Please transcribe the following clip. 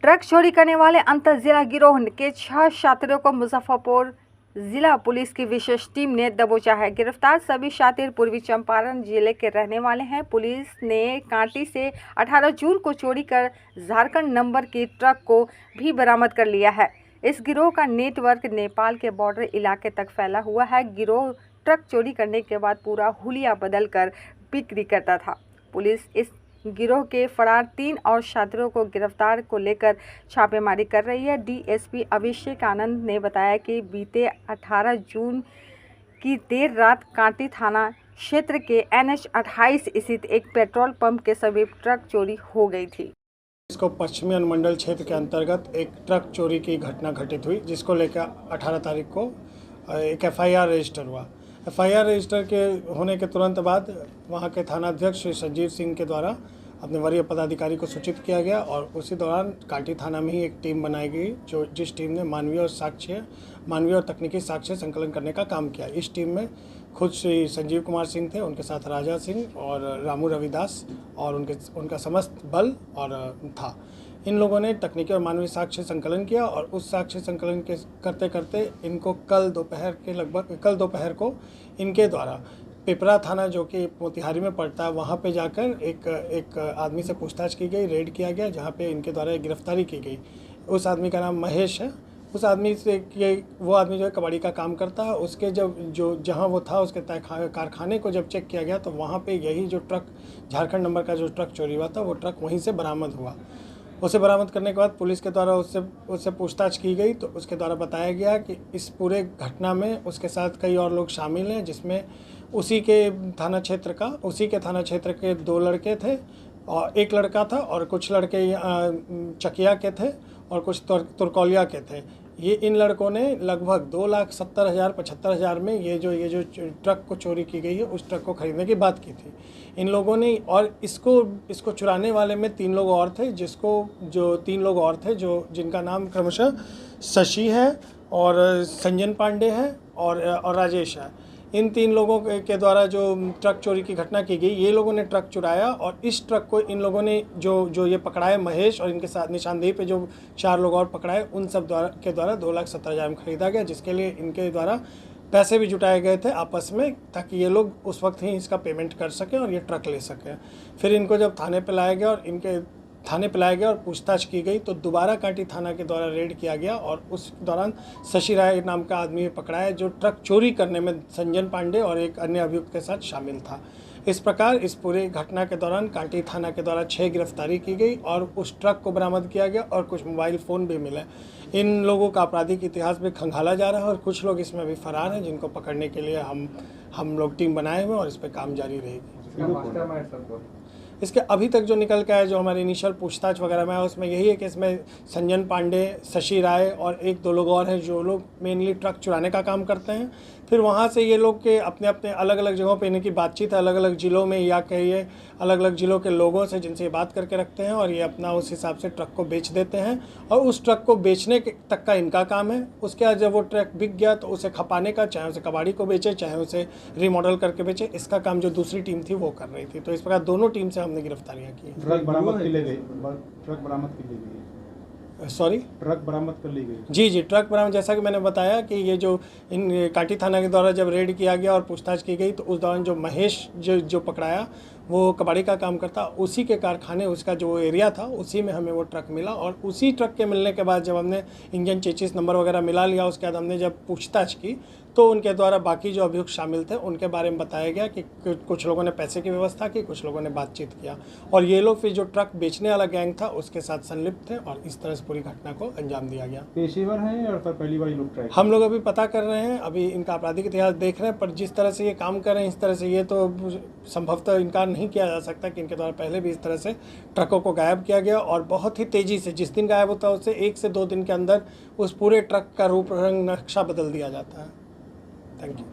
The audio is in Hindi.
ट्रक चोरी करने वाले अंतर जिला गिरोह के 6 शातिरों को मुजफ्फरपुर जिला पुलिस की विशेष टीम ने दबोचा है। गिरफ्तार सभी शातिर पूर्वी चंपारण जिले के रहने वाले हैं। पुलिस ने कांटी से 18 जून को चोरी कर झारखंड नंबर की ट्रक को भी बरामद कर लिया है। इस गिरोह का नेटवर्क नेपाल के बॉर्डर इलाके तक फैला हुआ है। गिरोह ट्रक चोरी करने के बाद पूरा हुलिया बदल कर बिक्री करता था। पुलिस इस गिरोह के फरार 3 और शातिरों को गिरफ्तार को लेकर छापेमारी कर रही है। डीएसपी अभिषेक आनंद ने बताया कि बीते 18 जून की देर रात कांटी थाना क्षेत्र के NH 28 स्थित एक पेट्रोल पंप के समीप ट्रक चोरी हो गई थी। इसको पश्चिमी अनुमंडल क्षेत्र के अंतर्गत एक ट्रक चोरी की घटना घटित हुई, जिसको लेकर 18 तारीख को एक FIR रजिस्टर हुआ। FIR रजिस्टर के होने के तुरंत बाद वहां के थानाध्यक्ष श्री संजीव सिंह के द्वारा अपने वरीय पदाधिकारी को सूचित किया गया और उसी दौरान कांटी थाना में ही एक टीम बनाई गई, जिस टीम ने मानवीय और तकनीकी साक्ष्य संकलन करने का काम किया। इस टीम में खुद श्री संजीव कुमार सिंह थे, उनके साथ राजा सिंह और रामू रविदास और उनका समस्त बल और था। इन लोगों ने तकनीकी और मानवीय साक्ष्य संकलन किया और उस साक्ष्य संकलन के करते करते इनको कल दोपहर को इनके द्वारा पिपरा थाना, जो कि मोतिहारी में पड़ता है, वहाँ पे जाकर एक आदमी से पूछताछ की गई, रेड किया गया, जहाँ पे इनके द्वारा गिरफ्तारी की गई। उस आदमी का नाम महेश है। उस आदमी से वो आदमी जो है कबाड़ी का काम करता है। उसके जहाँ वो था उसके कारखाने को जब चेक किया गया तो वहाँ पे यही जो ट्रक झारखंड नंबर का जो ट्रक चोरी हुआ था वो ट्रक वहीं से बरामद हुआ। उसे बरामद करने के बाद पुलिस के द्वारा उससे पूछताछ की गई तो उसके द्वारा बताया गया कि इस पूरे घटना में उसके साथ कई और लोग शामिल हैं, जिसमें उसी के थाना क्षेत्र के 2 लड़के थे और एक लड़का था और कुछ लड़के चकिया के थे और कुछ तुरकौलिया के थे। ये इन लड़कों ने लगभग 2,70,000-75,000 में ये जो ट्रक को चोरी की गई है उस ट्रक को खरीदने की बात की थी इन लोगों ने। और इसको चुराने वाले में 3 लोग और थे, जिनका नाम क्रमशः शशि है और संजन पांडे है और राजेश है। इन 3 लोगों के द्वारा जो ट्रक चोरी की घटना की गई, ये लोगों ने ट्रक चुराया और इस ट्रक को इन लोगों ने जो ये पकड़ाए महेश और इनके साथ निशानदेही पे जो 4 लोग और पकड़ाए, उन सब के द्वारा 2,70,000 में खरीदा गया, जिसके लिए इनके द्वारा पैसे भी जुटाए गए थे आपस में, ताकि ये लोग उस वक्त ही इसका पेमेंट कर सकें और ये ट्रक ले सकें। फिर इनको जब थाने पे लाया गया और पूछताछ की गई तो दोबारा कांटी थाना के द्वारा रेड किया गया और उस दौरान शशि राय नाम का आदमी पकड़ाया, जो ट्रक चोरी करने में संजन पांडे और एक अन्य अभियुक्त के साथ शामिल था। इस प्रकार इस पूरी घटना के दौरान कांटी थाना के द्वारा 6 गिरफ्तारी की गई और उस ट्रक को बरामद किया गया और कुछ मोबाइल फ़ोन भी मिले। इन लोगों का आपराधिक इतिहास भी खंगाला जा रहा है और कुछ लोग इसमें भी फरार हैं, जिनको पकड़ने के लिए हम लोग टीम बनाए हुए और इस पर काम जारी रहेगी। इसके अभी तक जो निकल के आया, जो हमारे इनिशियल पूछताछ वगैरह में है, उसमें यही है कि इसमें संजन पांडे, शशि राय और 1-2 लोग और हैं, जो लोग मेनली ट्रक चुराने का काम करते हैं। फिर वहाँ से ये लोग के अपने अलग अलग जगहों पे इनकी बातचीत है, अलग अलग ज़िलों में, या कहिए अलग अलग ज़िलों के लोगों से जिनसे ये बात करके रखते हैं और ये अपना उस हिसाब से ट्रक को बेच देते हैं और उस ट्रक को बेचने तक का इनका काम है। उसके बाद जब वो ट्रक बिक गया तो उसे खपाने का, चाहे उसे कबाड़ी को बेचे, चाहे उसे रीमॉडल करके बेचे, इसका काम जो दूसरी टीम थी वो कर रही थी। तो इस प्रकार दोनों टीम से हमने गिरफ्तारियाँ की। ट्रक बरामद कर ली गई। ट्रक बरामद कर ली गई। जी, ट्रक बरामद, जैसा कि मैंने बताया कि ये जो इन कांटी थाना के द्वारा जब रेड किया गया और पूछताछ की गई तो उस दौरान जो महेश जो पकड़ाया वो कबाड़ी का काम करता, उसी के कारखाने, उसका जो एरिया था उसी में हमें वो ट्रक मिला और उसी ट्रक के मिलने के बाद जब हमने इंजन चेचिस नंबर वगैरह मिला लिया, उसके बाद हमने जब पूछताछ की तो उनके द्वारा बाकी जो अभियुक्त शामिल थे उनके बारे में बताया गया कि कुछ लोगों ने पैसे की व्यवस्था की, कुछ लोगों ने बातचीत किया और ये लोग फिर जो ट्रक बेचने वाला गैंग था उसके साथ संलिप्त थे और इस तरह से पूरी घटना को अंजाम दिया गया। पेशेवर हैं या फिर पहली बार लोग ट्राई? हम लोग अभी पता कर रहे हैं, अभी इनका आपराधिक इतिहास देख रहे हैं, पर जिस तरह से ये काम कर रहे हैं इस तरह से ये तो संभवतः इनकार नहीं किया जा सकता कि इनके द्वारा पहले भी इस तरह से ट्रकों को गायब किया गया और बहुत ही तेज़ी से, जिस दिन गायब होता है उससे 1 से 2 दिन के अंदर उस पूरे ट्रक का रूप रंग नक्शा बदल दिया जाता है। Thank you.